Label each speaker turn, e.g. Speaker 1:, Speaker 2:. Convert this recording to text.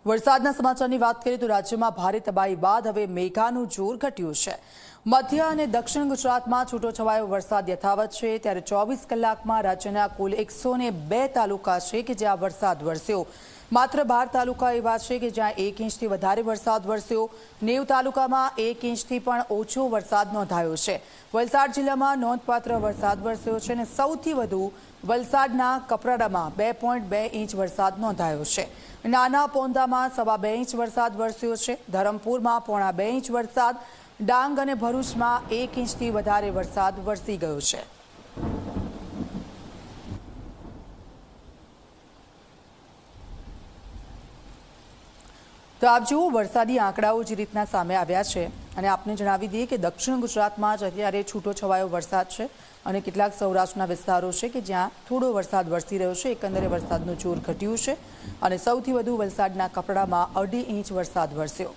Speaker 1: વરસાદના સમાચારની વાત કરીએ તો રાજ્યમાં ભારે તબાહી બાદ હવે મેઘાનું જોર ઘટ્યું છે। મધ્ય અને દક્ષિણ ગુજરાતમાં છૂટોછવાયો વરસાદ યથાવત છે, ત્યારે 24 કલાકમાં રાજ્યના કુલ 102 તાલુકા છે કે જ્યાં વરસાદ વરસ્યો। માત્ર 12 તાલુકા એવા છે કે જ્યાં 1 ઇંચથી વધારે વરસાદ વરસ્યો। 90 તાલુકામાં 1 ઇંચથી પણ ઓછો વરસાદ નોંધાયો છે। વલસાડ જિલ્લામાં નોંધપાત્ર વરસાદ વરસ્યો છે અને સૌથી વધુ વલસાડના કપરાડામાં 2.2 ઇંચ વરસાદ નોંધાયો છે। નાના પોંદામાં 2.25 ઇંચ વરસાદ વરસ્યો છે। ધરમપુરમાં 2.25 ઇંચ વરસાદ, ડાંગ અને ભરૂચમાં 1 ઇંચથી વધારે વરસાદ વરસી ગયો છે। તો આપ જુઓ વરસાદી આંકડાઓ જે રીતના સામે આવ્યા છે અને આપને જણાવી દઈએ કે દક્ષિણ ગુજરાતમાં જ અત્યારે છૂટો છવાયો વરસાદ છે અને કેટલાક સૌરાષ્ટ્રના વિસ્તારો છે કે જ્યાં થોડો વરસાદ વરસી રહ્યો છે। એકંદરે વરસાદનું જોર ઘટ્યું છે અને સૌથી વધુ વલસાડના કપરાડામાં 2.5 ઇંચ વરસાદ વરસ્યો।